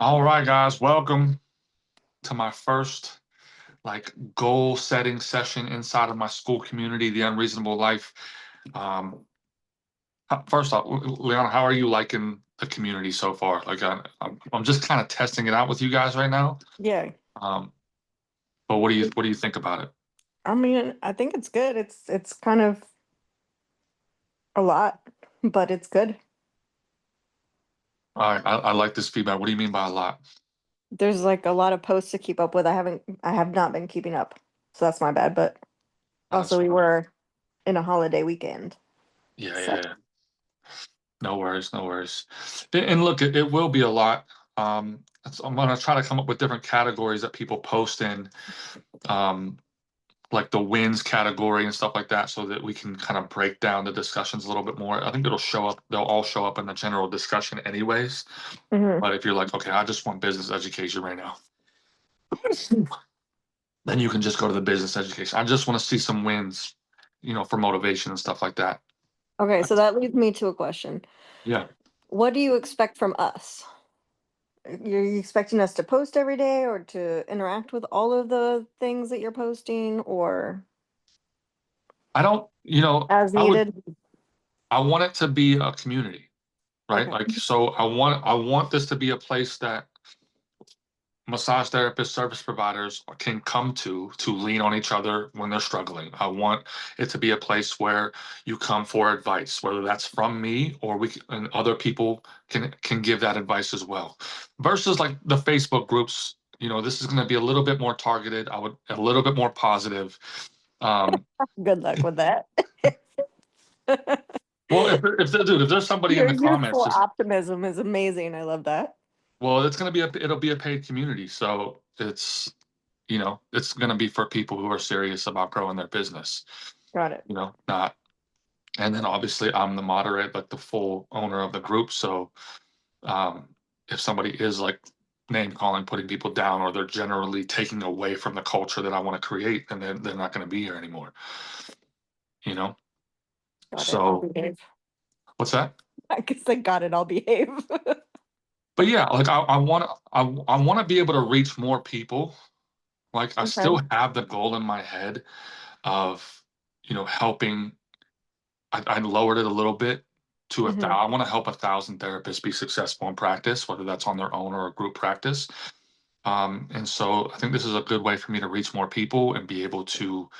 All right, guys, welcome to my first goal setting session inside of my school community, the Unreasonable Life. Um, First off, Leon, how are you liking the community so far? I'm just kind of testing it out with you guys right now. Yeah. Um, but what do you think about it? I mean, I think it's good. It's kind of a lot, but it's good. All right, I like this feedback. What do you mean by a lot? There's like a lot of posts to keep up with. I have not been keeping up. So that's my bad, but That's also we fine. were in a holiday weekend. Yeah, yeah, So, yeah. No worries, no worries. And look, it will be a lot. I'm gonna try to come up with different categories that people post in. Um, like the wins category and stuff like that so that we can kind of break down the discussions a little bit more. I think they'll all show up in the general discussion anyways. mhm. But if you're like, okay, I just want business education right now, then you can just go to the business education. I just want to see some wins, for motivation and stuff like that. Okay, so that leads me to a question. Yeah. What do you expect from us? You're you expecting us to post every day or to interact with all of the things that you're posting or I don't, as needed? I want it to be a community, right? Okay. So I want this to be a place that massage therapist service providers can come to lean on each other when they're struggling. I want it to be a place where you come for advice, whether that's from me or and other people can give that advice as well. Versus like the Facebook groups, this is going to be a little bit more targeted. I would a little bit more positive. Um, Good luck with that. well, if there's somebody in Your the comments youthful just optimism is amazing. I love that. well, it'll be a paid community, so it's going to be for people who are serious about growing their business, Got it. not, and then obviously I'm the moderator, like the full owner of the group. So, um, if somebody is like name calling, putting people down, or they're generally taking away from the culture that I want to create, then they're not going to be here anymore, you know? Got it. I'll So, behave. what's that? I guess I got it. I'll behave. But yeah, like I want to be able to reach more people. Like I Okay. still have the goal in my head of, helping. I lowered it a little bit to a thousand. Hmm. I want to help 1,000 therapists be successful in practice, whether that's on their own or a group practice. And so I think this is a good way for me to reach more people and be able to,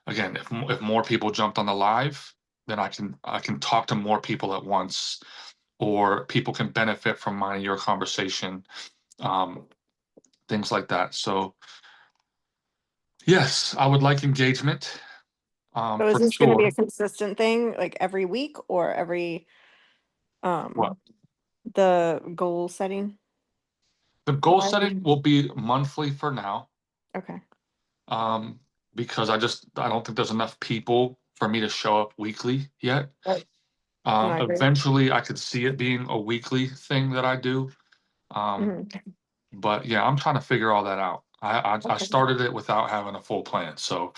again, if more people jumped on the live, then I can talk to more people at once, or people can benefit from my your conversation, um, things like that. So yes, I would like engagement, So is for this going to be a sure. consistent thing, like every week or every What um the goal setting the goal live? setting will be monthly for now. Okay. um, because I don't think there's enough people for me to show up weekly yet. Right. No, I agree. Eventually, I could see it being a weekly thing that I do. Um, Hmm. but yeah, I'm trying to figure all that out. I Okay. started it without having a full plan, so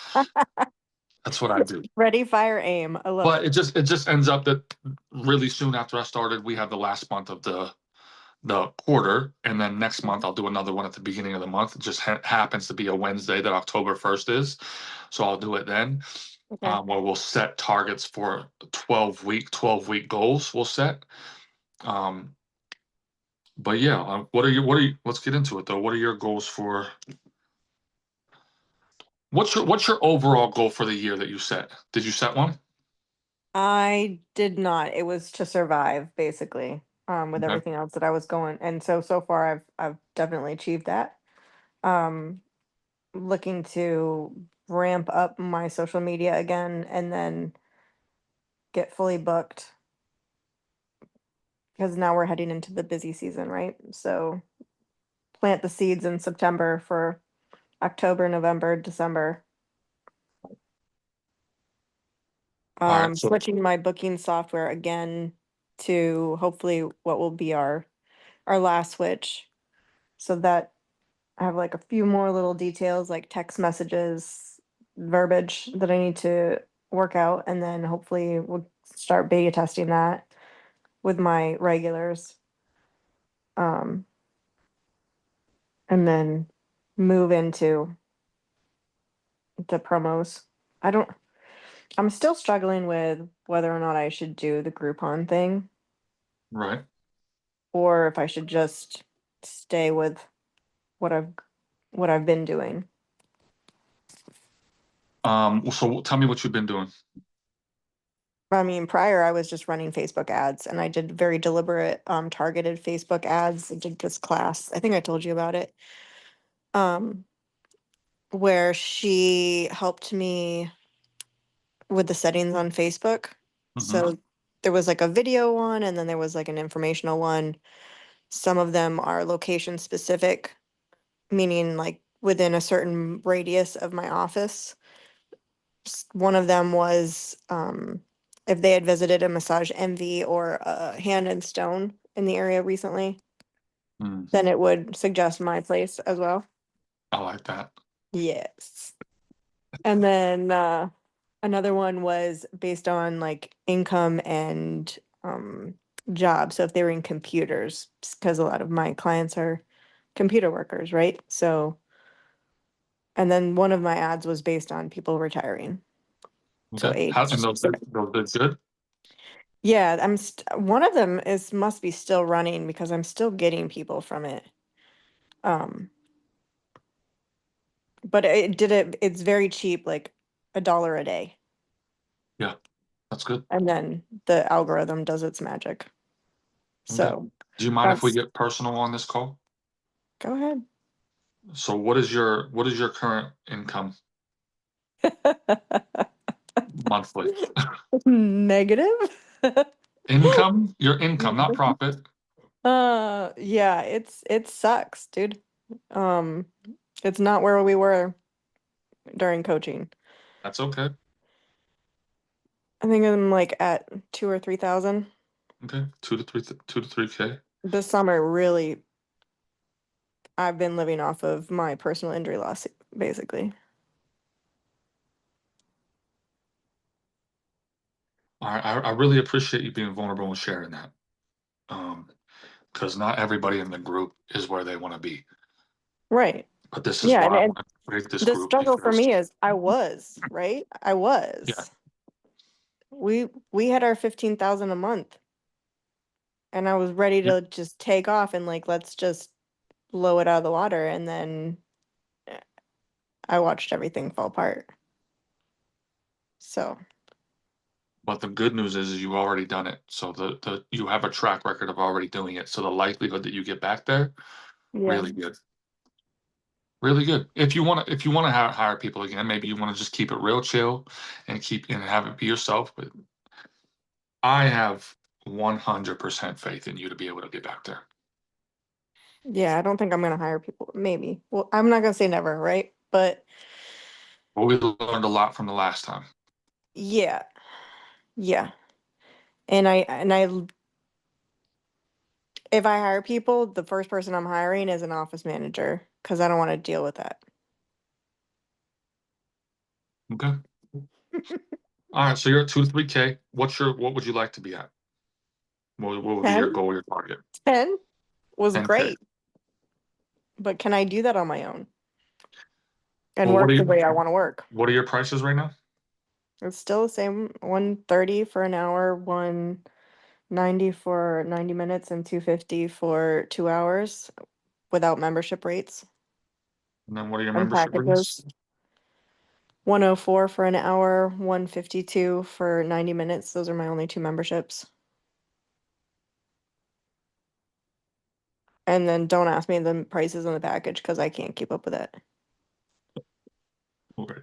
that's what I do. Ready, fire, aim. I love But it. it just ends up that really soon after I started, we have the last month of the quarter, and then next month I'll do another one at the beginning of the month. It just happens to be a Wednesday that October 1st is, so I'll do it then. Okay. Where we'll set targets for 12-week goals we'll set. Um, but yeah, let's get into it though. What are your goals for, what's your overall goal for the year that you set? Did you set one? I did not. It was to survive, basically, with Okay. everything else that I was going. And so far I've definitely achieved that. Um, Looking to ramp up my social media again and then get fully booked because now we're heading into the busy season, right? So plant the seeds in September for October, November, December. All right. So, Switching my booking software again to hopefully what will be our last switch so that I have like a few more little details like text messages, verbiage that I need to work out, and then hopefully we'll start beta testing that with my regulars. Um, and then move into the promos. I don't, I'm still struggling with whether or not I should do the Groupon thing Right. or if I should just stay with what I've been doing. So tell me what you've been doing. I mean, prior I was just running Facebook ads and I did very deliberate targeted Facebook ads. I did this class. I think I told you about it. Um where she helped me with the settings on Facebook. Hmm. So there was like a video one and then there was like an informational one. Some of them are location specific, meaning like within a certain radius of my office. One of them was if they had visited a massage envy or a hand and stone in the area recently, Mm, then it would suggest my place as well. I like that. Yes. And then another one was based on like income and job. So if they were in computers, because a lot of my clients are computer workers, right? So, and then one of my ads was based on people retiring. So Okay. How age. and those did good? Yeah, one of them is must be still running because I'm still getting people from it. Um, but it's very cheap, like $1 a day. Yeah, that's good. And then the algorithm does its magic. Okay. So Do you mind if we that's get personal on this call? go ahead. So what is your current income monthly? Negative? Income? Your income, not profit. Yeah, it sucks, dude. Um, it's not where we were during coaching. That's okay. I think I'm like at 2 or 3 thousand. Okay. 2 to 3K. This summer, really, I've been living off of my personal injury loss, basically. I really appreciate you being vulnerable and sharing that. Because not everybody in the group is where they want to be. Right. But this is Yeah, why I and want to create this the group struggle for because me is I was, right? I yeah, was. We had our 15,000 a month and I was ready yeah. to just take off and like let's just blow it out of the water and then I watched everything fall apart. So, But the good news is you've already done it. So the you have a track record of already doing it. So the likelihood that you get back there, yeah. really good. Really good. If you want to hire people again, maybe you want to just keep it real chill and keep and have it be yourself. But I have 100% faith in you to be able to get back there. Yeah, I don't think I'm gonna hire people. Maybe. Well, I'm not gonna say never, right? But Well, we learned a lot from the last time. yeah, yeah. And I if I hire people, the first person I'm hiring is an office manager because I don't want to deal with that. Okay. All right. So you're at 2 to 3K. What would you like to be at? What would be your 10? goal, your target? 10 was 10K. great, but can I do that on my own and Well, what are work the you way I want to work? what are your prices right now? It's still the same 130 for an hour, 190 for 90 minutes, and 250 for 2 hours without membership rates And then what are your and membership rates? packages. 104 for an hour, 152 for 90 minutes. Those are my only two memberships. And then don't ask me the prices on the package because I can't keep up with it. Okay.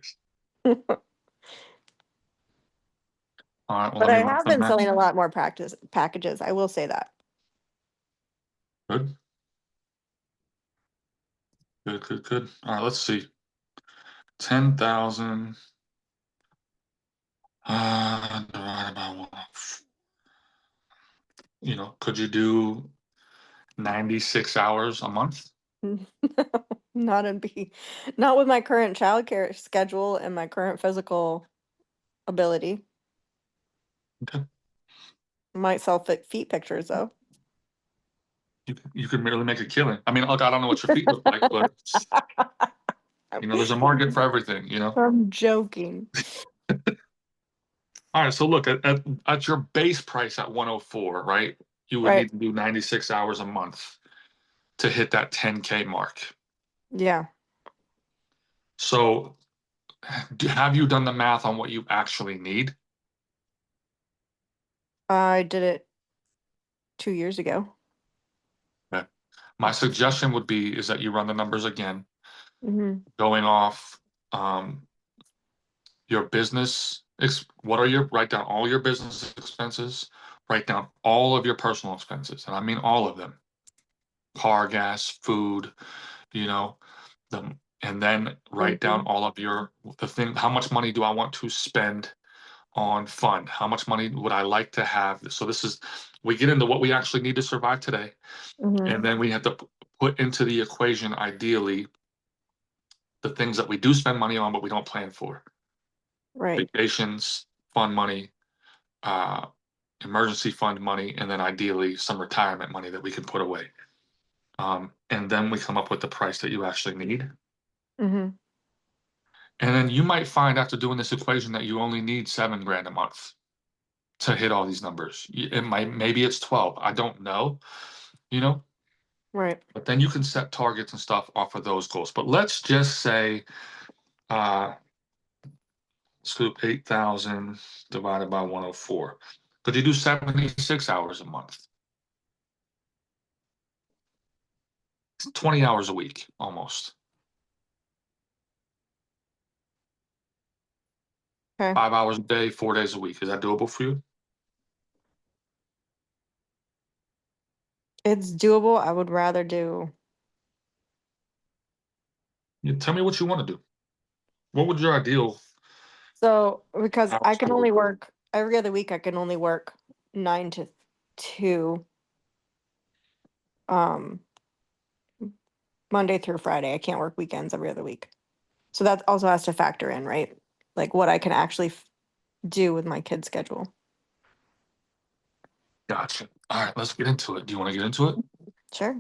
All right. Well, But let me I run have some been math. selling a lot more practice packages. I will say that. Good. Good. Good. Good. All right. Let's see. 10,000 divided by one. Could you do 96 hours a month? Not in B, not with my current childcare schedule and my current physical ability. Okay. Might sell fit feet pictures though. You could merely make a killing. I mean, look, I don't know what your feet look like, but there's a market for everything. I'm joking. All right, so look at your base price at 104, right? You would Right. need to do 96 hours a month to hit that 10K mark. Yeah. So, have you done the math on what you actually need? I did it 2 years ago. Okay. My suggestion would be is that you run the numbers again, Hmm. going off um, your business. What are write down all your business expenses, write down all of your personal expenses, and I mean all of them: car, gas, food, you know, and then write down all of how much money do I want to spend on fun? How much money would I like to have? So we get into what we actually need to survive today, Hmm. and then we have to put into the equation, ideally, the things that we do spend money on, but we don't plan for: Right. vacations, fun money, uh, emergency fund money, and then ideally some retirement money that we can put away. And then we come up with the price that you actually need. Hmm. And then you might find after doing this equation that you only need 7 grand a month to hit all these numbers. Maybe it's 12. I don't know, you know, Right. but then you can set targets and stuff off of those goals. But let's just say, uh, scoop 8,000 divided by 104. Could you do 76 hours a month? It's 20 hours a week almost. Okay. 5 hours a day, 4 days a week. Is that doable for you? It's doable. I would rather do. You tell me what you want to do. What would your ideal So, because I hours can per only week? work every other week, I can only work 9 to 2, um, Monday through Friday. I can't work weekends every other week. So that also has to factor in, right? Like what I can actually do with my kid's schedule. Gotcha. All right, let's get into it. Do you want to get into it? Sure.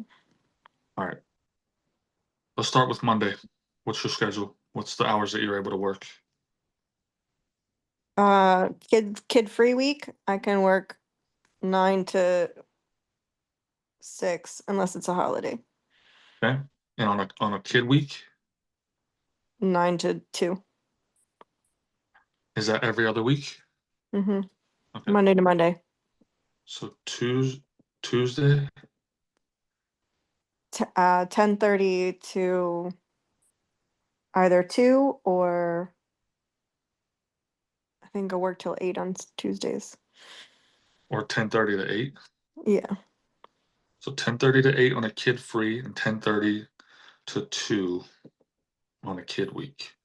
All right. Let's start with Monday. What's your schedule? What's the hours that you're able to work? Kid free week, I can work 9 to 6 unless it's a holiday. Okay. And on a kid week, 9 to 2. is that every other week? Mm-hmm. Okay. Monday to Monday. So Tuesday, 10:30 to either 2 or I think I work till 8 on Tuesdays. or 10:30 to 8. Yeah. So 10:30 to 8 on a kid free and 10:30 to 2 on a kid week.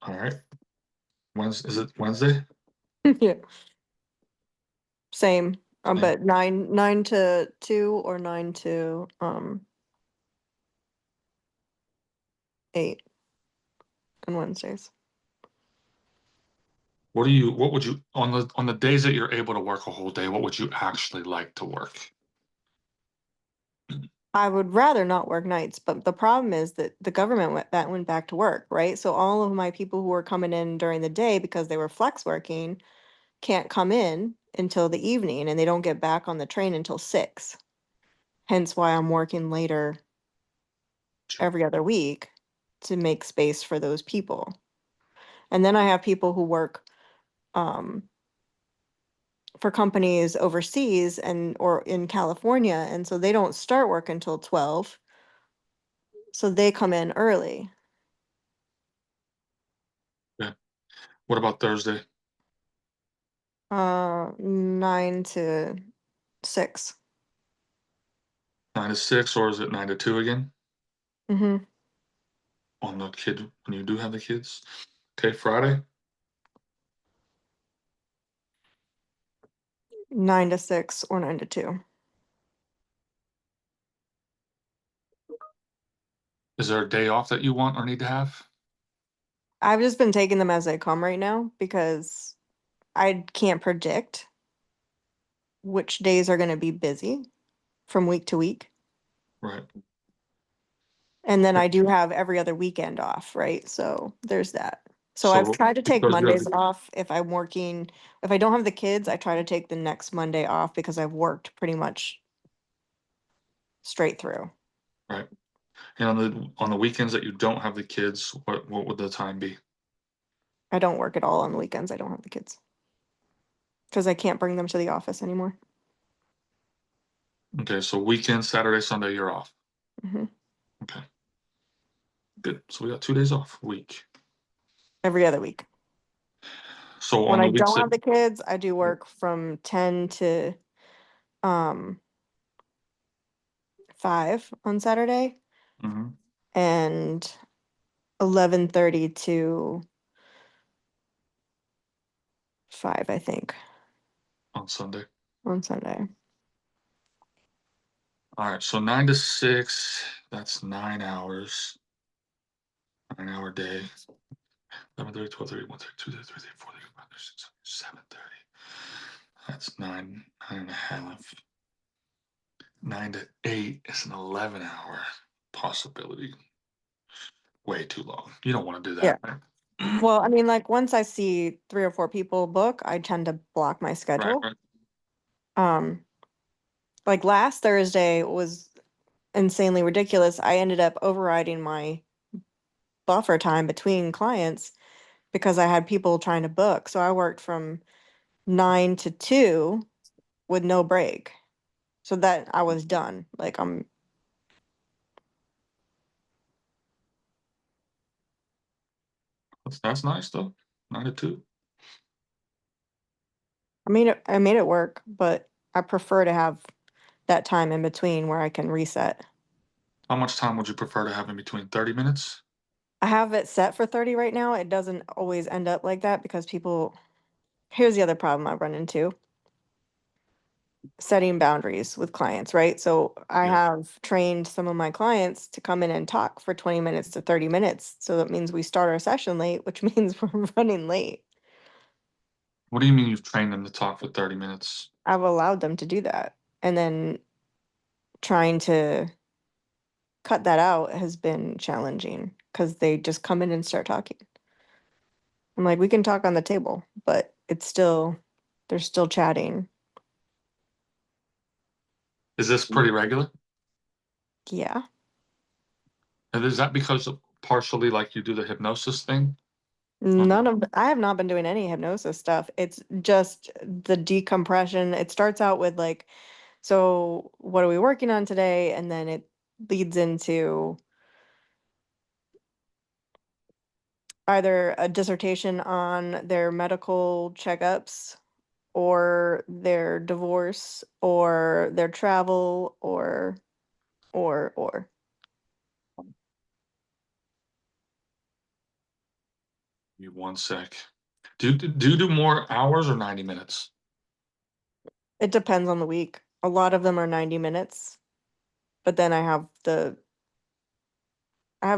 All right. Is it Wednesday? Yeah. Same. Same. But 9 to 2 or 9 to 8 on Wednesdays. What would you on the days that you're able to work a whole day, what would you actually like to work? I would rather not work nights, but the problem is that the government went back to work, right? So all of my people who were coming in during the day because they were flex working can't come in until the evening and they don't get back on the train until 6. Hence why I'm working later every other week to make space for those people. And then I have people who work um, for companies overseas and or in California, and so they don't start work until 12. So they come in early. Yeah. What about Thursday? 9 to 6. 9 to 6, or is it 9 to 2 again? Mm-hmm. On the kid when you do have the kids. Okay, Friday. 9 to 6 or 9 to 2. Is there a day off that you want or need to have? I've just been taking them as they come right now because I can't predict which days are gonna be busy from week to week. Right. And then I do have every other weekend off, right? So there's that. So I've So tried to take because you have Mondays off if I'm working. If I don't have the kids, I try to take the next Monday off because I've worked pretty much straight through. right. And on the weekends that you don't have the kids, what would the time be? I don't work at all on the weekends. I don't have the kids because I can't bring them to the office anymore. Okay, so weekend, Saturday, Sunday, you're off. Hmm. Okay, good. So we got 2 days off a week. Every other week. So When on I the weeks don't that have the kids, I do work from 10 to um 5 on Saturday Mhm, and 11:30 to 5, I think, on Sunday. on Sunday. All right, so 9 to 6, that's 9 hours, 9 hour day. 11:30, 12:30, 1:30, 2:30, 3:30, 4:30, 5:30, 6:30, 7:30. That's nine and a half. 9 to 8 is an 11-hour possibility. Way too long. You don't want to do Yeah. that, right? Well, I mean, like once I see 3 or 4 people book, I tend to block my Right, schedule. right. Um, like last Thursday was insanely ridiculous. I ended up overriding my buffer time between clients because I had people trying to book. So I worked from 9 to 2 with no break. So that I was done. Like That's nice though. 9 to 2. I made it work, but I prefer to have that time in between where I can reset. How much time would you prefer to have in between? 30 minutes? I have it set for 30 right now. It doesn't always end up like that because people, here's the other problem I've run into, setting boundaries with clients, right? So I Yeah. have trained some of my clients to come in and talk for 20 minutes to 30 minutes. So that means we start our session late, which means we're running late. What do you mean you've trained them to talk for 30 minutes? I've allowed them to do that. And then trying to cut that out has been challenging because they just come in and start talking. I'm like, we can talk on the table, but it's still, they're still chatting. Is this pretty regular? Yeah. And is that because of partially like you do the hypnosis thing? I have not been doing any hypnosis stuff. It's just the decompression. It starts out with like, so what are we working on today? And then it leads into either a dissertation on their medical checkups or their divorce or their travel or. Give me 1 sec. Do you do more hours or 90 minutes? It depends on the week. A lot of them are 90 minutes, but then I have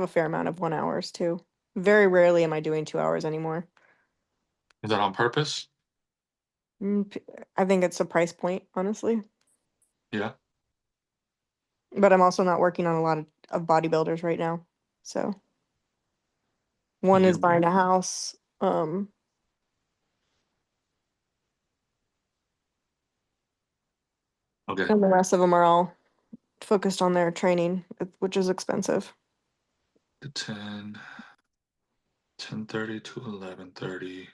a fair amount of 1 hours too. Very rarely am I doing 2 hours anymore. Is that on purpose? P I think it's a price point, honestly, Yeah. but I'm also not working on a lot of bodybuilders right now. So, one is You buying a house, okay. and the rest of them are all focused on their training, which is expensive. To 10, 10:30 to 11:30,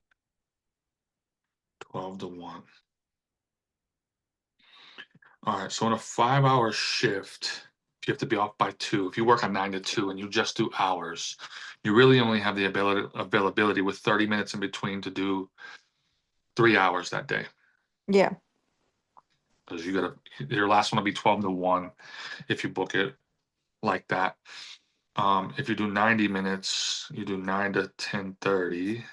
12 to 1. All right. So in a 5 hour shift, if you have to be off by 2, if you work on 9 to 2 and you just do hours, you really only have the availability with 30 minutes in between to do 3 hours that day. Yeah. Because your last one will be 12 to 1 if you book it like that. If you do 90 minutes, you do 9 to 10:30,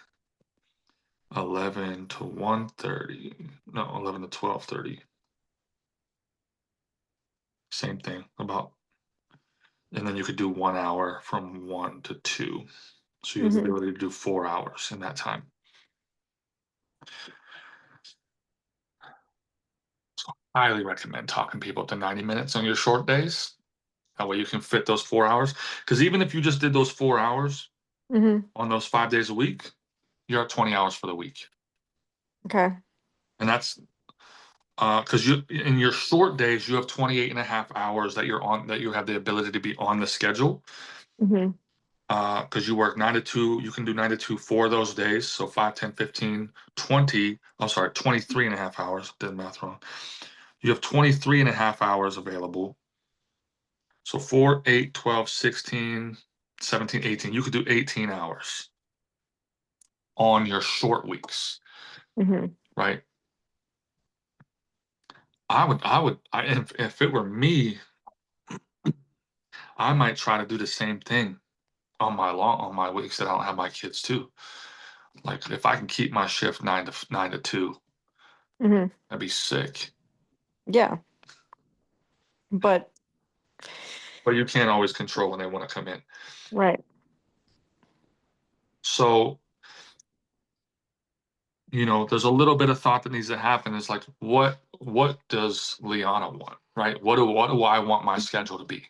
11 to 1:30, no, 11 to 12:30. Same thing about, and then you could do 1 hour from 1 to 2. So you have the Mhm. ability to do 4 hours in that time. So highly recommend talking people to 90 minutes on your short days. That way you can fit those 4 hours. Because even if you just did those 4 hours Mm-hmm. on those 5 days a week, you're at 20 hours for the week. Okay. And that's because you in your short days, you have 28 and a half hours that you're on, that you have the ability to be on the schedule. Mm-hmm. Because you work 9 to 2, you can do 9 to 2 for those days. So 5, 10, 15, 20, I'm sorry, 23 and a half hours. Did math wrong. You have 23 and a half hours available. So 4, 8, 12, 16, 17, 18. You could do 18 hours on your short weeks, Mm-hmm. right? If it were me, I might try to do the same thing on my weeks that I don't have my kids too. Like if I can keep my shift 9 to 2, Mm-hmm. that'd be sick. Yeah. But But you can't always control when they want to come in. right. So, there's a little bit of thought that needs to happen. Is like, what does Liana want, right? What do I want my schedule to be,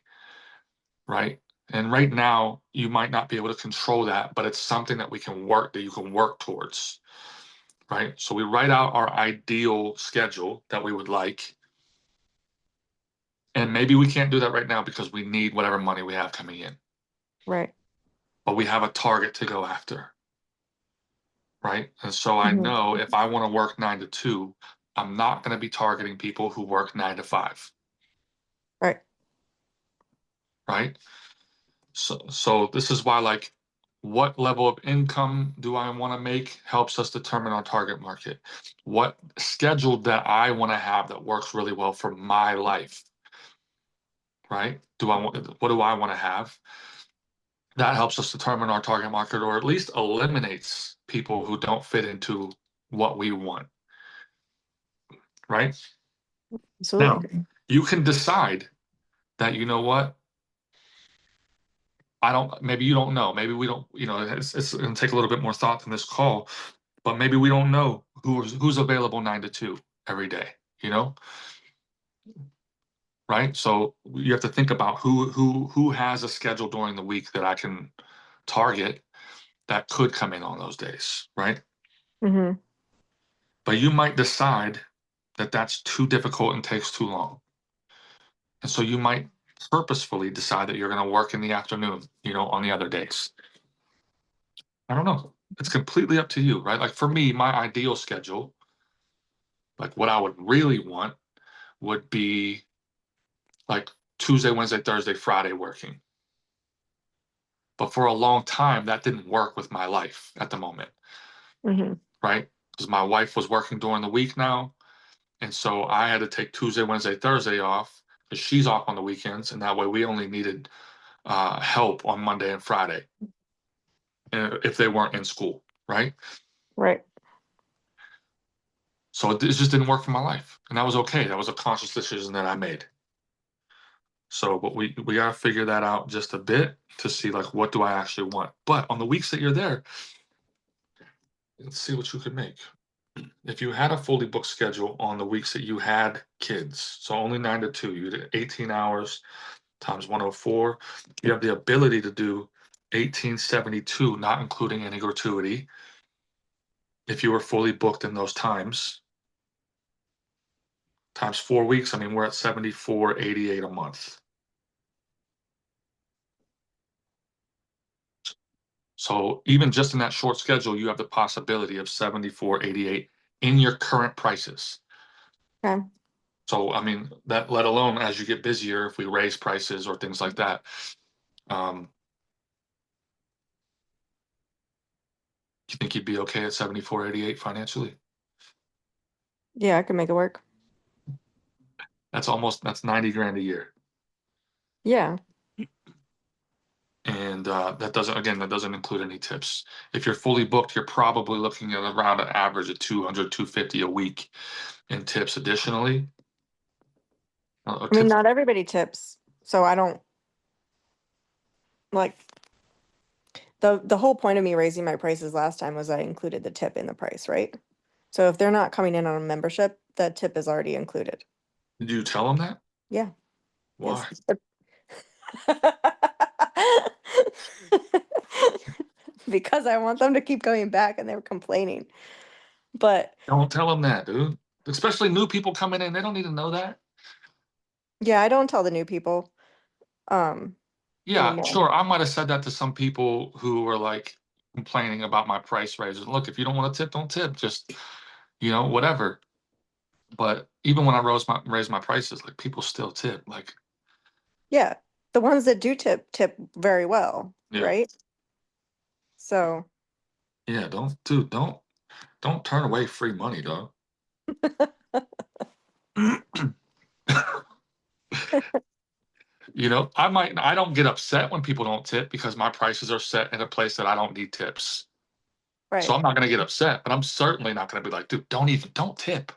right? And right now, you might not be able to control that, but it's something that you can work towards, right? So we write out our ideal schedule that we would like, and maybe we can't do that right now because we need whatever money we have coming in, Right. but we have a target to go after, right? And so I Mm-hmm. know if I want to work 9 to 2, I'm not going to be targeting people who work 9 to 5, Right. right? So this is why, like, what level of income do I want to make helps us determine our target market. What schedule that I want to have that works really well for my life, right? What do I want to have? That helps us determine our target market, or at least eliminates people who don't fit into what we want, right? Now, Absolutely. you can decide that, you know what, maybe you don't know. Maybe we don't, it's going to take a little bit more thought than this call, but maybe we don't know who's available 9 to 2 every day, you know, right? So you have to think about who has a schedule during the week that I can target that could come in on those days, right? Mm-hmm. But you might decide that that's too difficult and takes too long. And so you might purposefully decide that you're going to work in the afternoon, on the other days. I don't know. It's completely up to you, right? Like for me, my ideal schedule, like what I would really want would be like Tuesday, Wednesday, Thursday, Friday working. But for a long time, that didn't work with my life at the moment, Mm-hmm. right? Because my wife was working during the week now. And so I had to take Tuesday, Wednesday, Thursday off because she's off on the weekends. And that way we only needed help on Monday and Friday if they weren't in school, right? Right. So it just didn't work for my life. And that was okay. That was a conscious decision that I made. So, but we gotta figure that out just a bit to see like what do I actually want. But on the weeks that you're there, let's see what you could make. If you had a fully booked schedule on the weeks that you had kids, so only 9 to 2, you did 18 hours times 104. You have the ability to do 1872, not including any gratuity. If you were fully booked in those times, times 4 weeks, I mean, we're at 74.88 a month. So even just in that short schedule, you have the possibility of 74.88 in your current prices. Okay. So I mean that, let alone as you get busier, if we raise prices or things like that. Um, you think you'd be okay at 74.88 financially? Yeah, I can make it work. That's 90 grand a year. Yeah. And that doesn't include any tips. If you're fully booked, you're probably looking at around an average of 200, 250 a week in tips additionally. I mean, Tips. not everybody tips, so I don't like the whole point of me raising my prices last time was I included the tip in the price, right? So if they're not coming in on a membership, the tip is already included. Did you tell them that? Yeah. Yes. Why? Because I want them to keep coming back and they were complaining. But Don't tell them that, dude. Especially new people coming in, they don't need to know that. yeah, I don't tell the new people um Yeah, anymore. sure. I might have said that to some people who were like complaining about my price raises. Look, if you don't want to tip, don't tip. Just, whatever. But even when I raised my prices, like people still tip. Like, Yeah. The ones that do tip very well, yeah, right? So, yeah, don't turn away free money, dog. I don't get upset when people don't tip because my prices are set in a place that I don't need tips. So right. I'm not gonna get upset, but I'm certainly not gonna be like, dude, don't tip.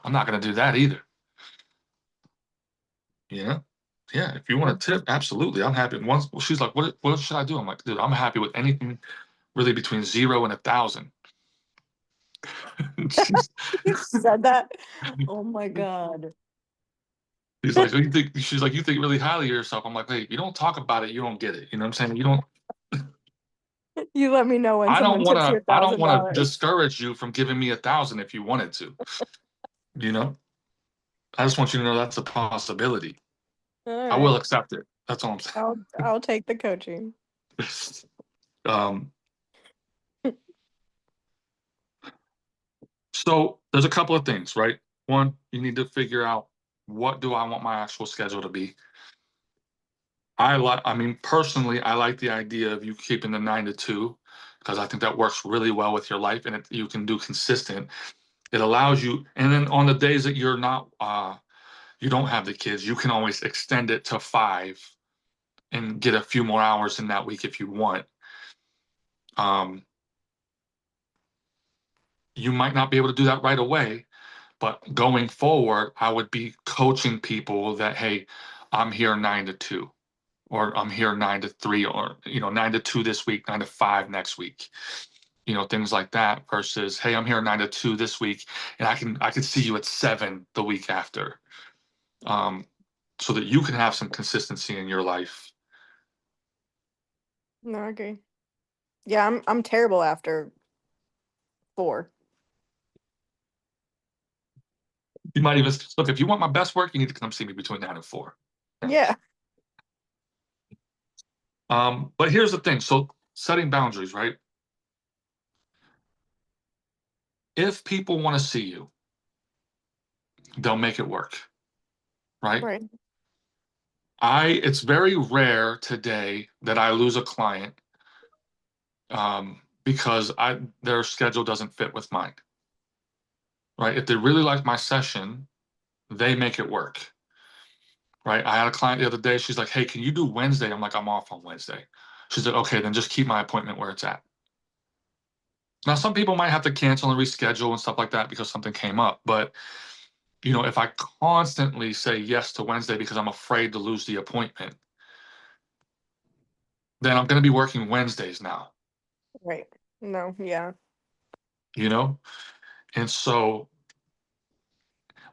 I'm not gonna do that either. You know? Yeah, if you want to tip, absolutely. I'm happy. Once she's like, what should I do? I'm like, dude, I'm happy with anything really between 0 and 1,000. she's, You said that. Oh my God. she's like, "What do you think?" She's like, you think really highly of yourself. I'm like, hey, you don't talk about it, you don't get it. You know what I'm saying? You don't. You let me know when I don't someone want tips you to. a I don't thousand want to dollars. discourage you from giving me 1,000 if you wanted to. You know, I just want you to know that's a possibility. All I will right. accept it. That's all I'm I'll take the coaching. saying. um, so there's a couple of things, right? One, you need to figure out what do I want my actual schedule to be. I mean, personally, I like the idea of you keeping the 9 to 2 because I think that works really well with your life and you can do consistent. It allows you, and then on the days that you don't have the kids, you can always extend it to 5 and get a few more hours in that week if you want. Um, you might not be able to do that right away, but going forward, I would be coaching people that, hey, I'm here 9 to 2, or I'm here 9 to 3, or 9 to 2 this week, 9 to 5 next week. Things like that versus, hey, I'm here 9 to 2 this week, and I can see you at 7 the week after. Um, so that you can have some consistency in your life. No, I agree. Yeah, I'm terrible after 4. You might even look, if you want my best work, you need to come see me between 9 and 4. Yeah. But here's the thing. So setting boundaries, right? If people want to see you, they'll make it work, right? Right. It's very rare today that I lose a client because their schedule doesn't fit with mine, right? If they really like my session, they make it work, right? I had a client the other day. She's like, "Hey, can you do Wednesday?" I'm like, "I'm off on Wednesday." She's like, "Okay, then just keep my appointment where it's at." Now, some people might have to cancel and reschedule and stuff like that because something came up. But, if I constantly say yes to Wednesday because I'm afraid to lose the appointment, then I'm going to be working Wednesdays now, Right. No, yeah. you know? And so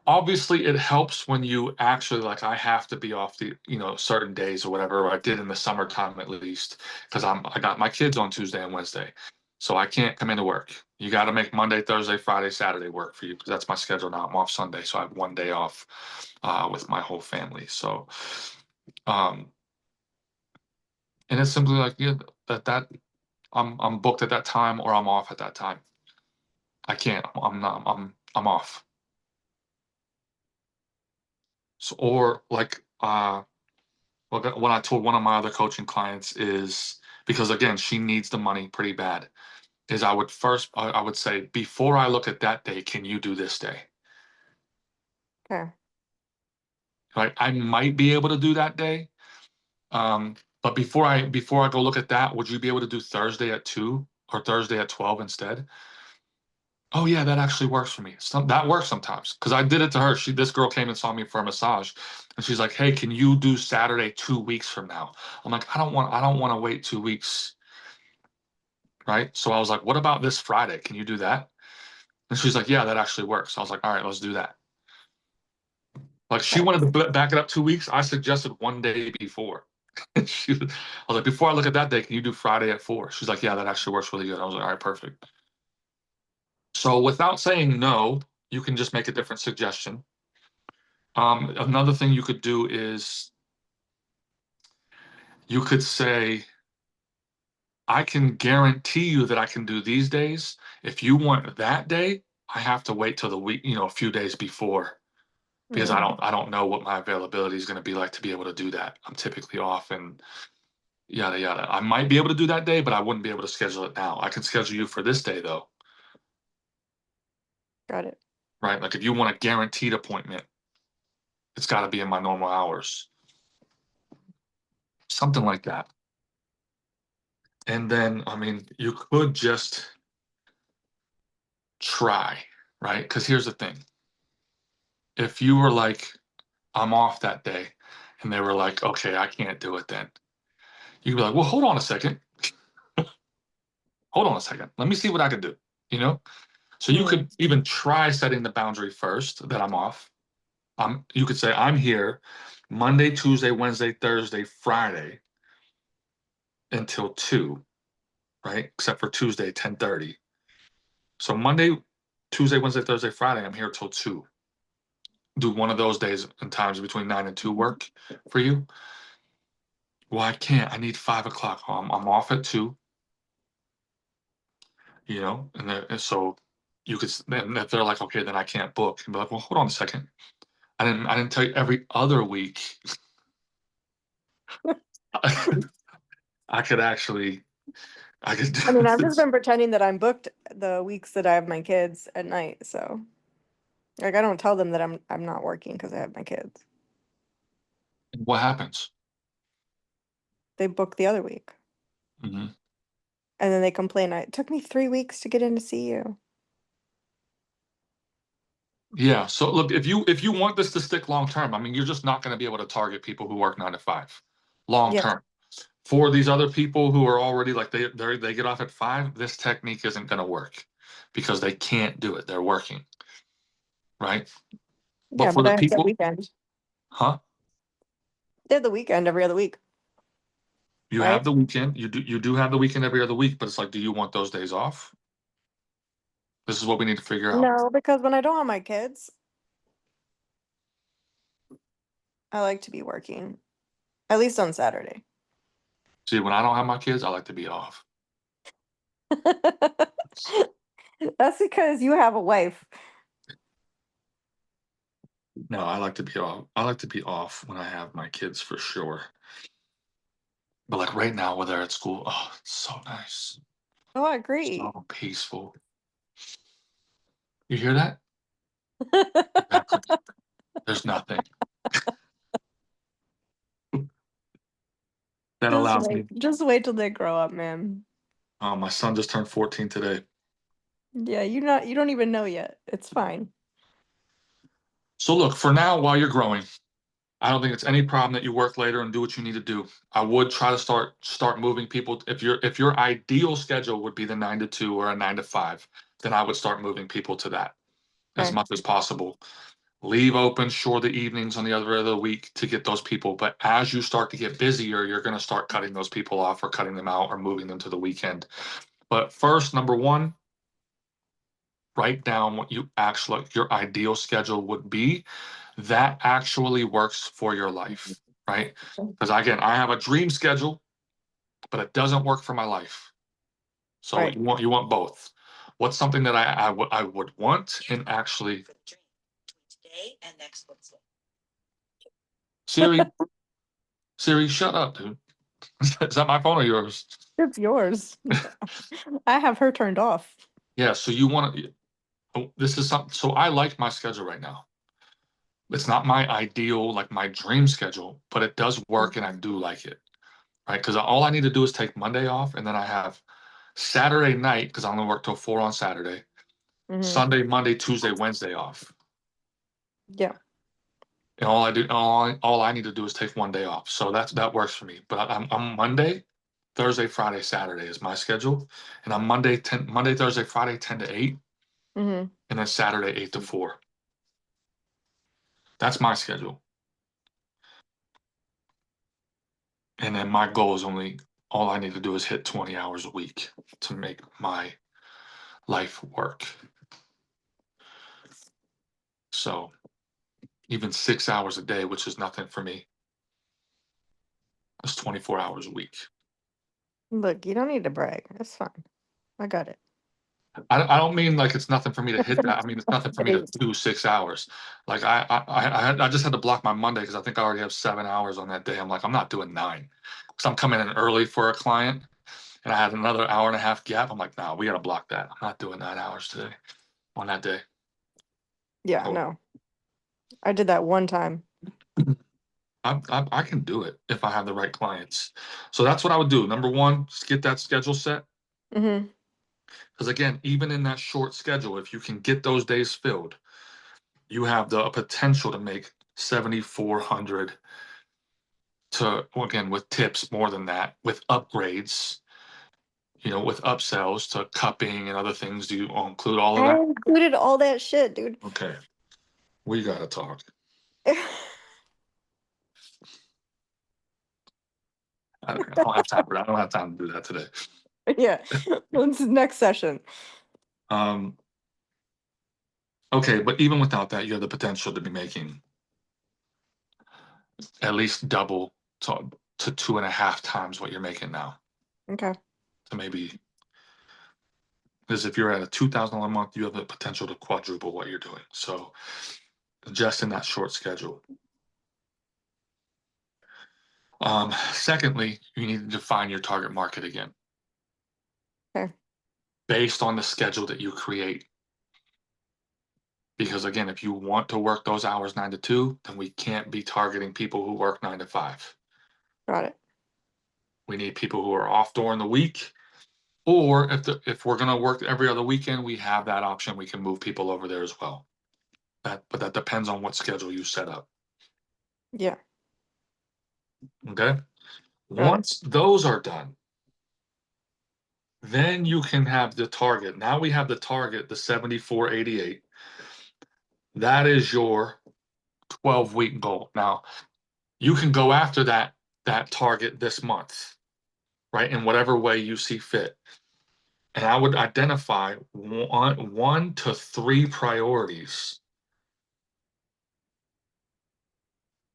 obviously it helps when you actually, like, I have to be off certain days or whatever, or I did in the summertime at least, because I got my kids on Tuesday and Wednesday. So I can't come into work. You got to make Monday, Thursday, Friday, Saturday work for you because that's my schedule now. I'm off Sunday, so I have one day off with my whole family. So, um, and it's simply like, yeah, that I'm booked at that time or I'm off at that time. I can't. I'm not. I'm off. So, or like well, what I told one of my other coaching clients is, because again, she needs the money pretty bad, is I would say, before I look at that day, can you do this day? Okay. Right? I might be able to do that day. But before I go look at that, would you be able to do Thursday at 2 or Thursday at 12 instead? Oh yeah, that actually works for me. That works sometimes because I did it to her. This girl came and saw me for a massage, and she's like, "Hey, can you do Saturday 2 weeks from now?" I'm like, I don't want to wait 2 weeks, right? So I was like, "What about this Friday? Can you do that?" And she's like, "Yeah, that actually works." I was like, "All right, let's do that." Like she Nice. wanted to back it up 2 weeks. I suggested one day before. I was like, before I look at that day, can you do Friday at 4? She's like, yeah, that actually works really good. I was like, all right, perfect. So without saying no, you can just make a different suggestion. Another thing you could do is you could say, I can guarantee you that I can do these days. If you want that day, I have to wait till the week, a few days before because I Mm, don't know what my availability is going to be like to be able to do that. I'm typically off and yada yada. I might be able to do that day, but I wouldn't be able to schedule it now. I can schedule you for this day though, got it. right? Like if you want a guaranteed appointment, it's got to be in my normal hours, something like that. And then, I mean, you could just try, right? Because here's the thing. If you were like, I'm off that day, and they were like, okay, I can't do it then, you'd be like, well, hold on a second. Hold on a second. Let me see what I can do, you know? So you Mm, could even try setting the boundary first that I'm off. You could say, I'm here Monday, Tuesday, Wednesday, Thursday, Friday until 2, right? Except for Tuesday, 10:30. So Monday, Tuesday, Wednesday, Thursday, Friday, I'm here till 2. Do one of those days and times between 9 and 2 work for you? Well, I can't. I need 5 o'clock. I'm off at 2, and so you could, then if they're like, okay, then I can't book. And be like, well, hold on a second. I didn't tell you every other week. I could actually, I could do I mean, I've just this. been pretending that I'm booked the weeks that I have my kids at night, so like I don't tell them that I'm not working because I have my kids. What happens? They book the other week. Mhm. And then they complain, it took me 3 weeks to get in to see you. Yeah. So look, if you want this to stick long term, I mean, you're just not going to be able to target people who work 9 to 5 long Yeah. term. For these other people who are already like they get off at 5, this technique isn't going to work because they can't do it. They're working, right? But Yeah, for but the I have the people, weekend. huh? They have the weekend every other week, You have right? the weekend. You do have the weekend every other week, but it's like, do you want those days off? This is what we need to figure out. No, because when I don't have my kids, I like to be working, at least on Saturday. See, when I don't have my kids, I like to be off. That's because you have a wife. No, I like to be off. I like to be off when I have my kids for sure. But like right now, where they're at school, oh, it's so nice, Oh, I agree. so peaceful. You hear that? Exactly. There's nothing that allows me. Just wait till they grow up, man. My son just turned 14 today. Yeah, you don't even know yet. It's fine. So look, for now, while you're growing, I don't think it's any problem that you work later and do what you need to do. I would try to start moving people. If your ideal schedule would be the 9 to 2 or a 9 to 5, then I would start moving people to that as Okay. much as possible. Leave open, sure, the evenings on the other of the week to get those people. But as you start to get busier, you're going to start cutting those people off or cutting them out or moving them to the weekend. But first, number one, write down what your ideal schedule would be that actually works for your life, right? Because again, I have a dream schedule, but it doesn't work for my life. So Right. you want both. What's something that I would want and actually Siri, Siri, shut up, dude. Is that my phone or yours? It's yours. I have her turned off. Yeah, so you want to this is something so I like my schedule right now. It's not my ideal, like my dream schedule, but it does work and I do like it, right? Because all I need to do is take Monday off and then I have Saturday night, because I only work till 4 on Saturday, Mm-hmm. Sunday, Monday, Tuesday, Wednesday off. Yeah. And all I need to do is take one day off. So that works for me. But I'm Monday, Thursday, Friday, Saturday is my schedule. And I'm Monday, Thursday, Friday, 10 to 8, Mm-hmm. and then Saturday, 8 to 4. That's my schedule. And then my goal is all I need to do is hit 20 hours a week to make my life work. So even 6 hours a day, which is nothing for me, is 24 hours a week. Look, you don't need to brag. That's fine. I got it. I don't mean like it's nothing for me to hit that. I mean, it's nothing for me to do 6 hours. Like I just had to block my Monday because I think I already have 7 hours on that day. I'm like, I'm not doing 9 because I'm coming in early for a client and I had another hour and a half gap. I'm like, nah, we got to block that. I'm not doing 9 hours today on that day. Yeah, So no. I did that one time. I can do it if I have the right clients. So that's what I would do. Number one, just get that schedule set. Mm-hmm. Because again, even in that short schedule, if you can get those days filled, you have the potential to make 7,400 to, again, with tips more than that, with upgrades, with upsells to cupping and other things. Do you include all of I that? included all that shit, dude. Okay, we gotta talk. I don't have time for that. I don't have time to do that today. Yeah. When's the next session? Um, okay, but even without that, you have the potential to be making at least double to 2.5 times what you're making now. Okay. So maybe, because if you're at a $2,000 a month, you have the potential to quadruple what you're doing. So just in that short schedule. Secondly, you need to define your target market again. Okay. Based on the schedule that you create. Because again, if you want to work those hours 9 to 2, then we can't be targeting people who work 9 to 5. Got it. We need people who are off during the week, or if we're going to work every other weekend, we have that option. We can move people over there as well. But that depends on what schedule you set up. Yeah. Okay. Got it. Once those are done, then you can have the target. Now we have the target, the 7488. That is your 12-week goal. Now you can go after that target this month, right? In whatever way you see fit. And I would identify one to 3 priorities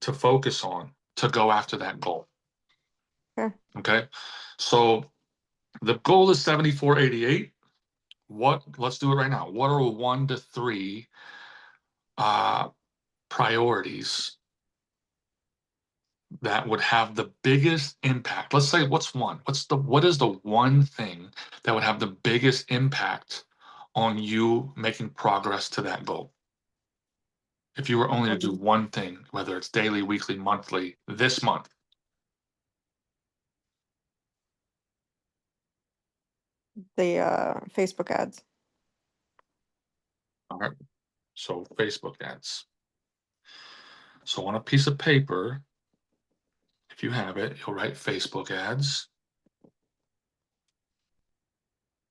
to focus on to go after that goal. Okay. Okay. So the goal is 7488. Let's do it right now. What are 1 to 3 priorities that would have the biggest impact? Let's say what's one? What is the one thing that would have the biggest impact on you making progress to that goal? If you were only to do one thing, whether it's daily, weekly, monthly, this month. The Facebook ads. All right. So Facebook ads. So on a piece of paper, if you have it, you'll write Facebook ads.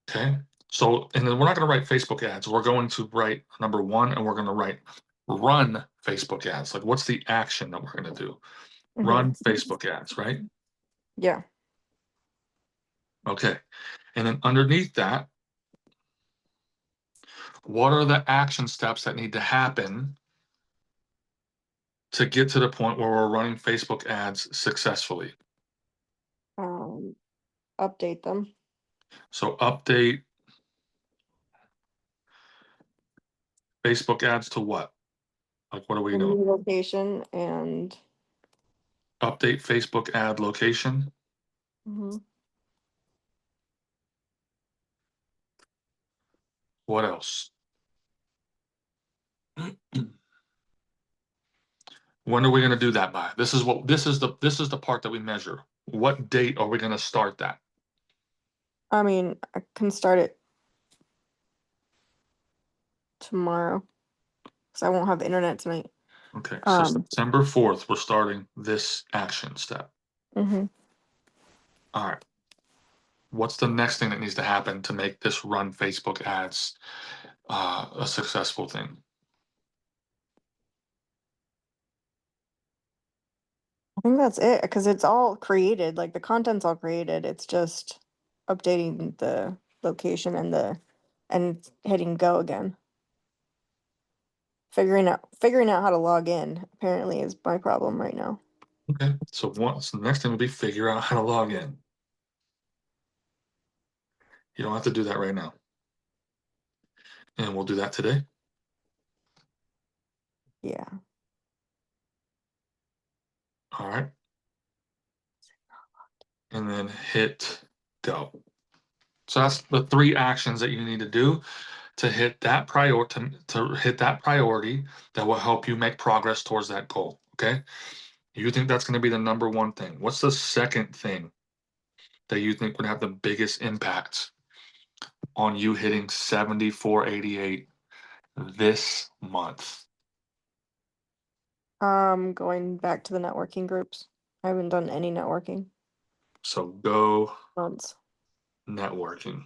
Okay. So, and then we're not going to write Facebook ads. We're going to write number 1, and we're going to write run Facebook ads. Like, what's the action that we're going to do? Mm-hmm. Run Facebook ads, right? Yeah. Okay. And then underneath that, what are the action steps that need to happen to get to the point where we're running Facebook ads successfully? Update them. So update Facebook ads to what? Like, what are we The doing? new location and Update Facebook ad location. What else? When are we going to do that by? This is the part that we measure. What date are we going to start that? I mean, I can start it tomorrow because I won't have internet tonight. Okay, so September 4th, we're starting this action step. Mm-hmm. All right. What's the next thing that needs to happen to make this run Facebook ads a successful thing? I think that's it, because it's all created, like the content's all created. It's just updating the location and hitting go again. Figuring out how to log in apparently is my problem right now. Okay, so the next thing will be figure out how to log in. You don't have to do that right now. And we'll do that today. Yeah. All right. And then hit go. So that's the 3 actions that you need to do to hit that to hit that priority that will help you make progress towards that goal. Okay. You think that's going to be the number one thing. What's the second thing that you think would have the biggest impact on you hitting 7488 this month? Going back to the networking groups. I haven't done any networking So go months. networking.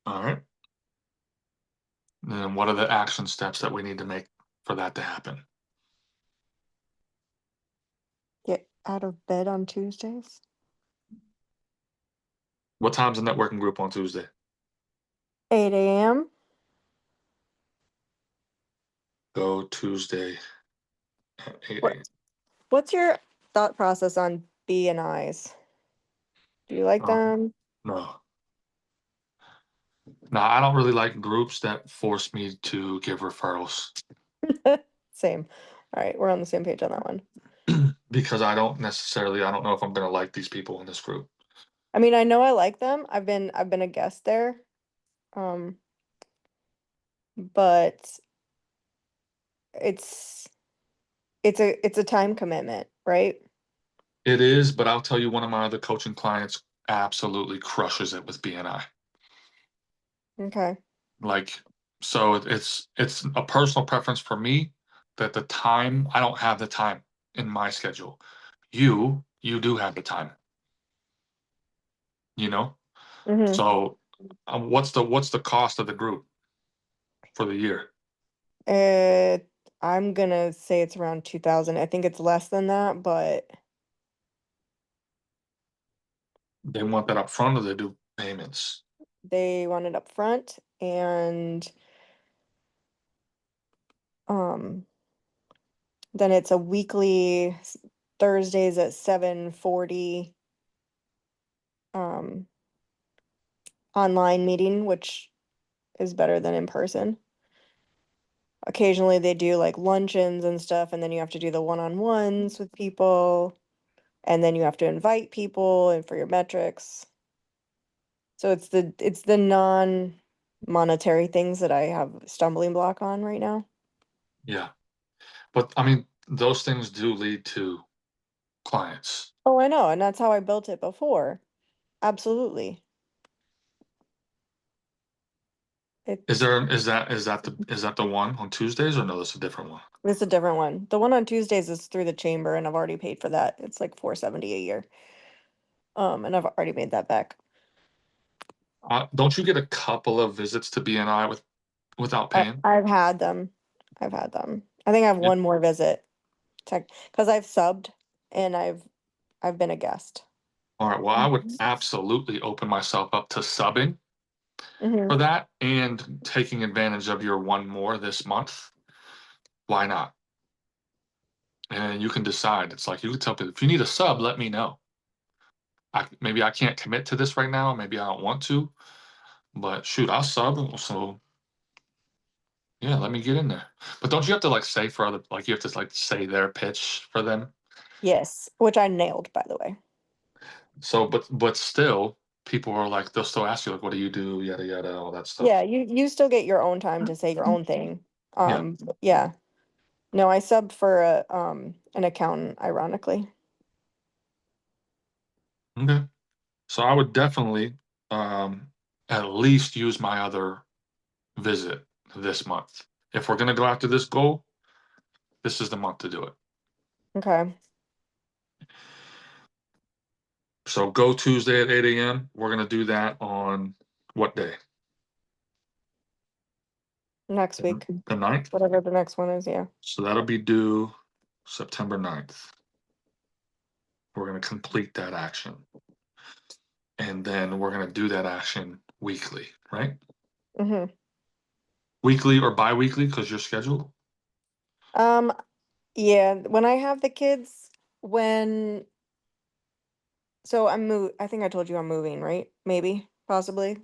All right. And then what are the action steps that we need to make for that to happen? Get out of bed on Tuesdays. What time's the networking group on Tuesday? 8 a.m. Go Tuesday at 8 What a.m. what's your thought process on B and I's? Do you like Oh, them? no. No, I don't really like groups that force me to give referrals Same. All right, we're on the same page on that one. because I don't know if I'm going to like these people in this group. I mean, I know I like them. I've been a guest there. Um, but it's it's a time commitment, right? It is, but I'll tell you, one of my other coaching clients absolutely crushes it with BNI. Okay. Like, so it's a personal preference for me that the time I don't have the time in my schedule. You do have the time, you know? Mm-hmm. So what's the cost of the group for the year? Uh, I'm gonna say it's around 2000. I think it's less than that, but They want that up front or they do payments? they want it up front, and um then it's a weekly Thursdays at 7:40 um online meeting, which is better than in person. Occasionally they do like luncheons and stuff, and then you have to do the one-on-ones with people, and then you have to invite people and for your metrics. So it's the non-monetary things that I have stumbling block on right now. Yeah. But I mean, those things do lead to clients. Oh, I know, and that's how I built it before. Absolutely. It Is that the one on Tuesdays or no, that's a different one? it's a different one. The one on Tuesdays is through the chamber, and I've already paid for that. It's like 470 a year. And I've already made that back. Don't you get a couple of visits to BNI without paying? I've had them. I've had them. I think I have Yeah. one more visit, because I've subbed and I've been a guest. All right. Well, I would absolutely open myself up to subbing Hmm. for that and taking advantage of your one more this month. Why not? And you can decide. It's like you can tell people if you need a sub, let me know. Maybe I can't commit to this right now. Maybe I don't want to, but shoot, I'll sub. So yeah, let me get in there. But don't you have to like say for other like you have to like say their pitch for them? Yes, which I nailed, by the way. So but still people are like they'll still ask you like what do you do, yada yada, all that Yeah, stuff. you still get your own time to say your own thing. Yeah. Yeah. No, I subbed for a an accountant, ironically. Okay. So I would definitely um at least use my other visit this month. If we're gonna go after this goal, this is the month to do it. Okay. So go Tuesday at 8 a.m. We're gonna do that on what day? Next week, The 9th? whatever the next one is, yeah. So that'll be due September 9th. We're gonna complete that action. And then we're gonna do that action weekly, right? Mhm. Weekly or bi-weekly, because you're scheduled? Um, yeah, when I have the kids, when so I think I told you I'm moving, right? Maybe, possibly,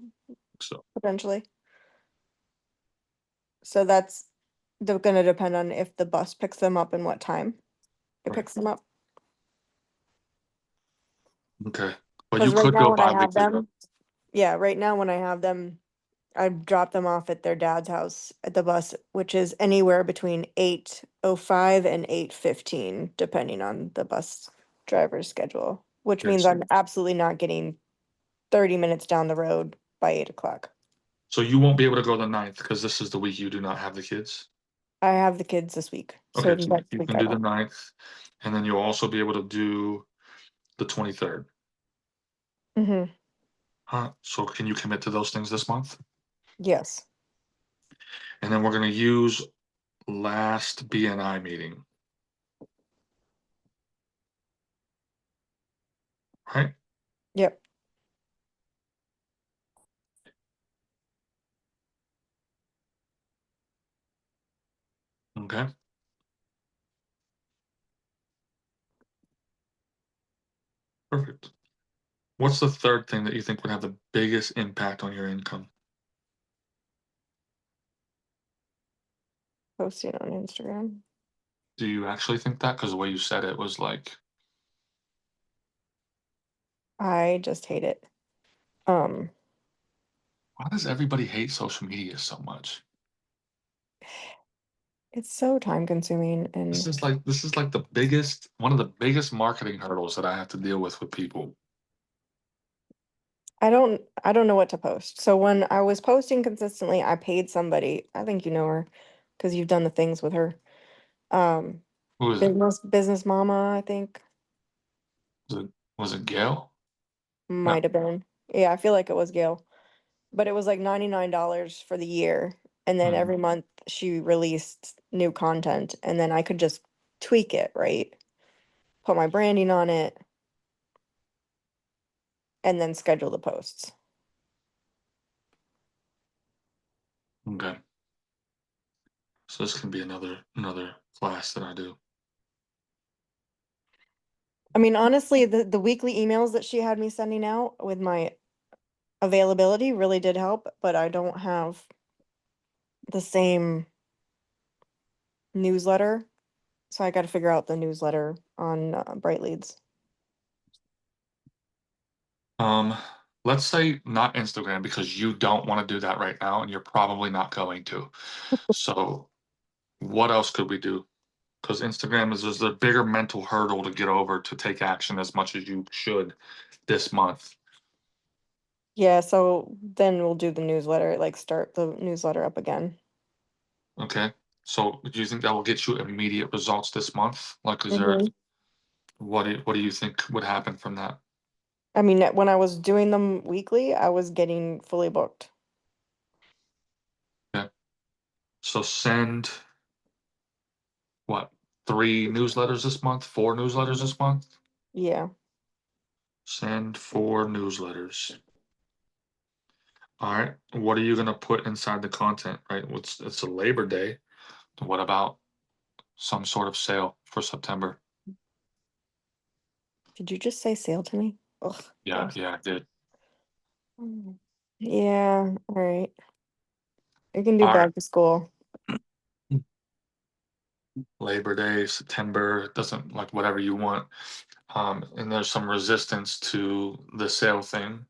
So, potentially. So that's gonna depend on if the bus picks them up and what time it right, picks them up. okay. But you Because right could now go when I have bi-weekly though. them, yeah, right now when I have them, I drop them off at their dad's house at the bus, which is anywhere between 8:05 and 8:15, depending on the bus driver's schedule, which Okay, means I'm absolutely not getting 30 minutes down the road by 8 o'clock. so you won't be able to go the 9th because this is the week you do not have the kids? I have the kids this week, so Okay, so next you week can I do the don't. 9th, and then you'll also be able to do the 23rd. Hmm. So can you commit to those things this month? Yes. And then we're gonna use last BNI meeting, right? Yep. Okay, perfect. What's the third thing that you think would have the biggest impact on your income? Posting on Instagram. Do you actually think that? Because the way you said it was like, I just hate it. Um, why does everybody hate social media so much? it's so time consuming and This is like the biggest one of the biggest marketing hurdles that I have to deal with people. I don't know what to post. So when I was posting consistently, I paid somebody, I think you know her, because you've done the things with her. Um, Who is it? business mama, I think, Was it was it Gail? No. might have been. Yeah, I feel like it was Gail. But it was like $99 for the year. And then Mhm. every month she released new content and then I could just tweak it, right? Put my branding on it and then schedule the posts. Okay. So this can be another class that I do. I mean, honestly, the weekly emails that she had me sending out with my availability really did help, but I don't have the same newsletter. So I got to figure out the newsletter on Bright Leads. Um, let's say not Instagram because you don't want to do that right now, and you're probably not going to. So what else could we do? Because Instagram is a bigger mental hurdle to get over to take action as much as you should this month. Yeah, so then we'll do the newsletter, like start the newsletter up again. Okay. So do you think that will get you immediate results this month? Like, is there Hmm. what do you think would happen from that? I mean, when I was doing them weekly, I was getting fully booked. Okay. So send what, 3 newsletters this month, 4 newsletters this month? Yeah. Send 4 newsletters. All right. What are you gonna put inside the content, right? It's a Labor Day. What about some sort of sale for September? Did you just say sale to me? Ugh, Yeah, gross. yeah, I did. Mm. Yeah, all right. You can do All right. back to school. Labor Day, September, doesn't like whatever you want. And there's some resistance to the sale thing.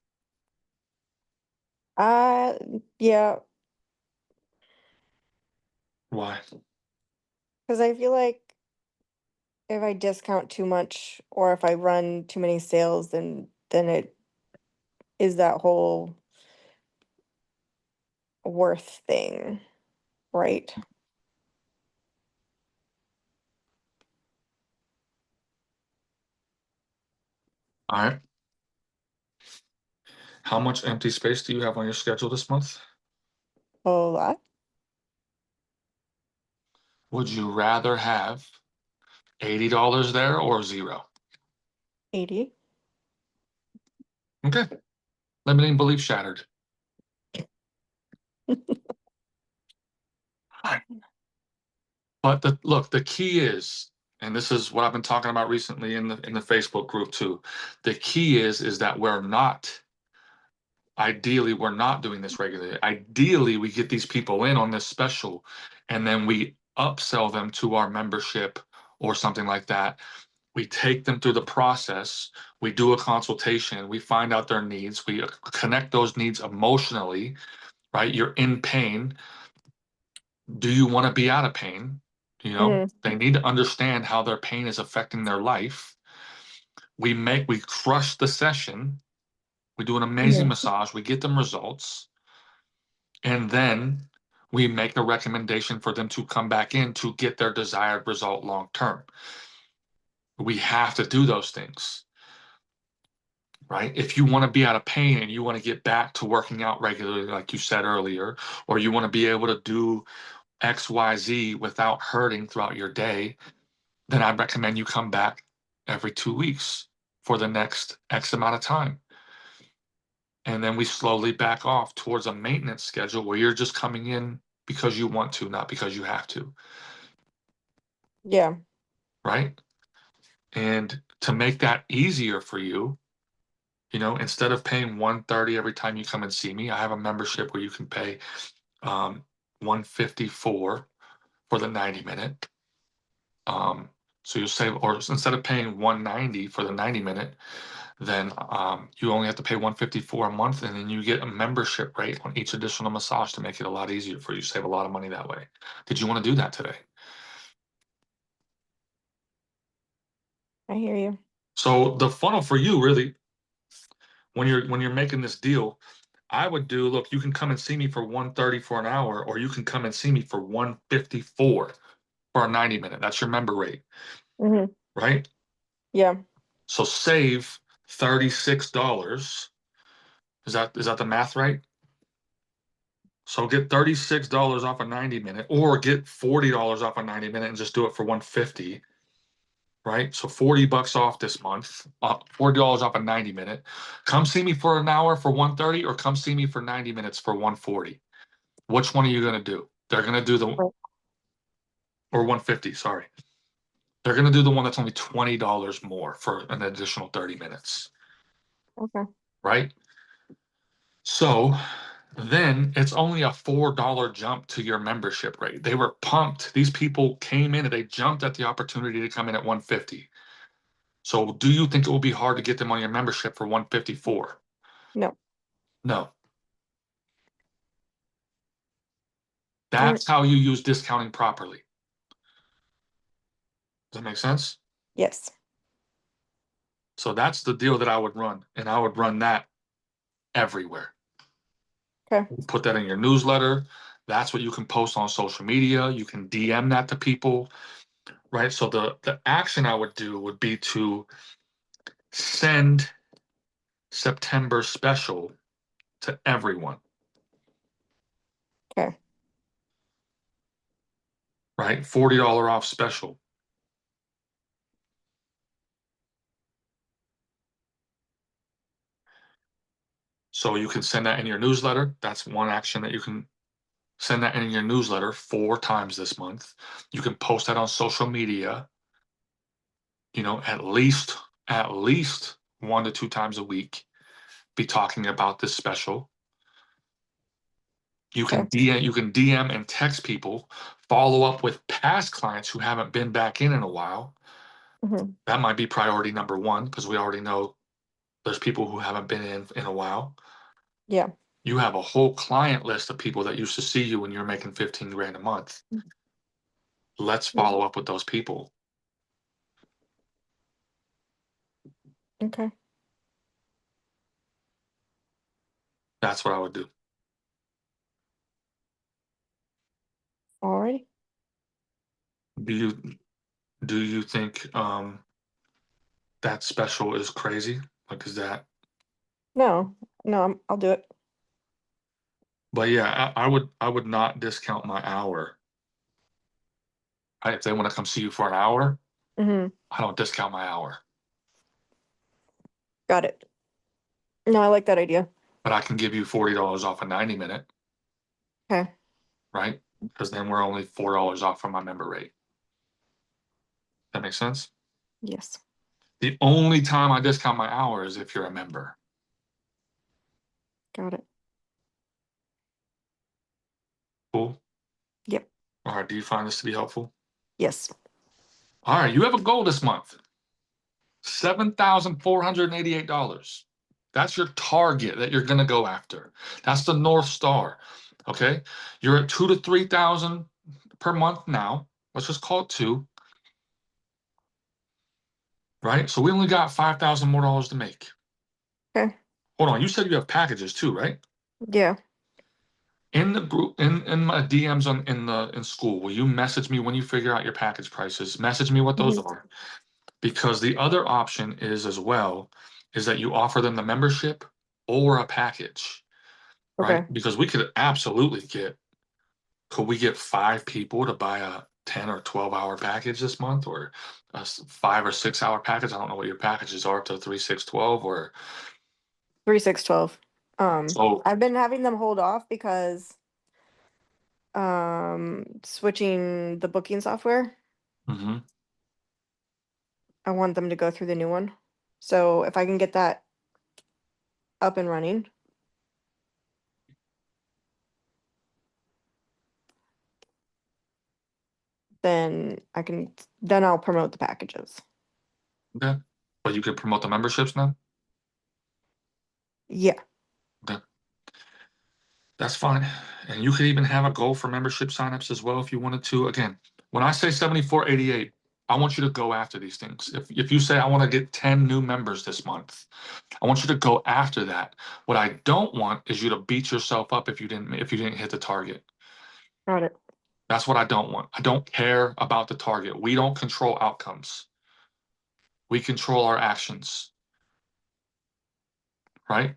Uh, yeah, Why? because I feel like if I discount too much or if I run too many sales, then it is that whole worth thing, right? All right. How much empty space do you have on your schedule this month? A lot. Would you rather have $80 there or 0? 80. Okay. Limiting belief shattered. But the key is, and this is what I've been talking about recently in the Facebook group too. The key is that ideally we're not doing this regularly. Ideally, we get these people in on this special and then we upsell them to our membership or something like that. We take them through the process, we do a consultation, we find out their needs, we connect those needs emotionally, right? You're in pain. Do you want to be out of pain? They need to understand how their pain is affecting their life. We crush the session. We do an amazing Mhm. massage. We get them results. And then we make a recommendation for them to come back in to get their desired result long term. We have to do those things, right? If you want to be out of pain and you want to get back to working out regularly, like you said earlier, or you want to be able to do XYZ without hurting throughout your day, then I'd recommend you come back every 2 weeks for the next X amount of time. And then we slowly back off towards a maintenance schedule where you're just coming in because you want to, not because you have to, Yeah. right? And to make that easier for you, instead of paying 130 every time you come and see me, I have a membership where you can pay 154 for the 90-minute. So you'll save, or instead of paying 190 for the 90-minute, then you only have to pay 154 a month, and then you get a membership rate on each additional massage to make it a lot easier for you. Save a lot of money that way. Did you want to do that today? I hear you. So the funnel for you really, when you're making this deal, I would do, look, you can come and see me for 130 for an hour, or you can come and see me for 154 for a 90-minute. That's your member rate, Hmm. right? Yeah. So save $36. Is that the math right? So get $36 off a 90-minute, or get $40 off a 90-minute and just do it for 150, right? So $40 off this month, $40 off a 90-minute. Come see me for an hour for 130, or come see me for 90 minutes for 140. Which one are you going to do? They're going to do Right. or 150, sorry. They're going to do the one that's only $20 more for an additional 30 minutes, Okay. right? So then it's only a $4 jump to your membership rate. They were pumped. These people came in and they jumped at the opportunity to come in at 150. So do you think it will be hard to get them on your membership for 154? No. No. All right. That's how you use discounting properly. Does that make sense? Yes. So that's the deal that I would run, and I would run that everywhere. Okay. Put that in your newsletter. That's what you can post on social media. You can DM that to people, right? So the action I would do would be to send September special to everyone, Okay. right? $40 off special. So you can send that in your newsletter. That's one action that you can send that in your newsletter 4 times this month. You can post that on social media, at least 1 to 2 times a week. Be talking about this special. You can Okay. DM and text people, follow up with past clients who haven't been back in a while. Hmm. That might be priority number one because we already know there's people who haven't been in a while. Yeah. You have a whole client list of people that used to see you when you're making 15 grand a month. Let's Yeah. follow up with those people. Okay. That's what I would do. All right. Do you think that special is crazy? Like, is that? No. No. I'll do it. But yeah, I would not discount my hour. If they want to come see you for an hour, Mm-hmm. I don't discount my hour, Got it. No, I like that idea. but I can give you $40 off a 90-minute, Okay. right? Because then we're only $4 off from my member rate. That makes sense? Yes. The only time I discount my hour is if you're a member. Got it. Cool. Yep. All right. Do you find this to be helpful? Yes. All right. You have a goal this month. $7,488. That's your target that you're going to go after. That's the North Star. Okay. You're at 2,000 to 3,000 per month now. Let's just call it 2. Right. So we only got $5,000 more to make. Okay. Hold on. You said you have packages too, right? Yeah. In the group, in my DMs in school, will you message me when you figure out your package prices? Message me what those Mhm. are. Because the other option is as well is that you offer them the membership or a package, right? Okay. Because we could absolutely could we get 5 people to buy a 10 or 12-hour package this month, or a 5 or 6-hour package? I don't know what your packages are, to 3, 6, 12, or 3, 6, 12. so. I've been having them hold off because switching the booking software. Mhm. I want them to go through the new one. So if I can get that up and running, then I'll promote the packages. Okay. But you could promote the memberships now? Yeah. Okay. That's fine. And you could even have a goal for membership signups as well if you wanted to. Again, when I say 7488, I want you to go after these things. If you say I want to get 10 new members this month, I want you to go after that. What I don't want is you to beat yourself up if you didn't hit the target. Got it. That's what I don't want. I don't care about the target. We don't control outcomes. We control our actions, right?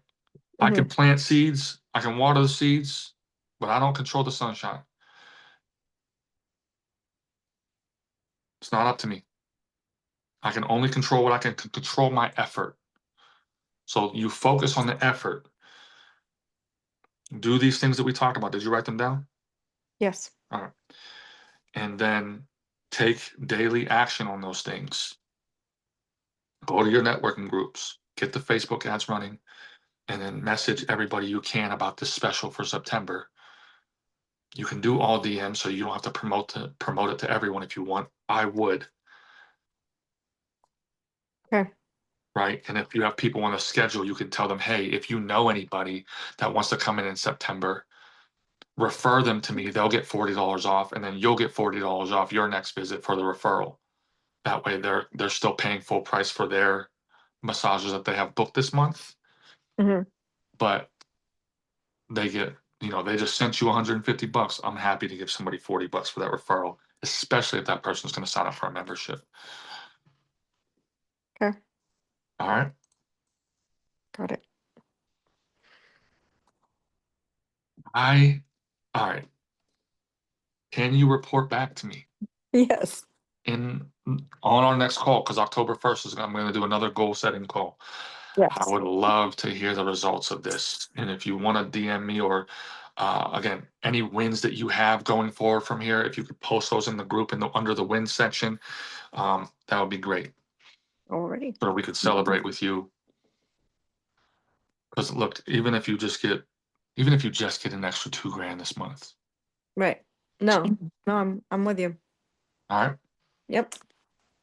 I can Mhm. plant seeds, I can water the seeds, but I don't control the sunshine. It's not up to me. I can only control what I can control, my effort. So you focus on the effort. Do these things that we talked about. Did you write them down? Yes. All right. And then take daily action on those things. Go to your networking groups, get the Facebook ads running, and then message everybody you can about this special for September. You can do all DMs, so you don't have to promote it to everyone if you want. I would. Okay. Right? And if you have people on the schedule, you can tell them, hey, if you know anybody that wants to come in September, refer them to me. They'll get $40 off, and then you'll get $40 off your next visit for the referral. That way they're still paying full price for their massages that they have booked this month, Mhm. but they get, they just sent you $150. I'm happy to give somebody $40 for that referral, especially if that person's going to sign up for a membership. Okay. All right. Got it. All right. Can you report back to me Yes. on our next call? Because October 1st I'm going to do another goal setting call. I Yes. would love to hear the results of this. And if you want to DM me, or again, any wins that you have going forward from here, if you could post those in the group under the wins section, that would be great. Already. So we could celebrate with you. Because look, even if you just get an extra $2,000 this month. Right. No. No, I'm with you. All right. Yep.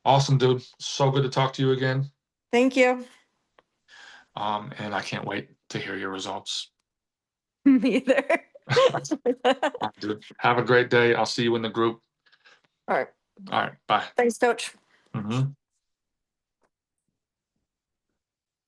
Awesome, dude. So good to talk to you again. Thank you. And I can't wait to hear your results. Me either. All right, dude. Have a great day. I'll see you in the group. All right. All right. Bye. Thanks, Coach. Mhm.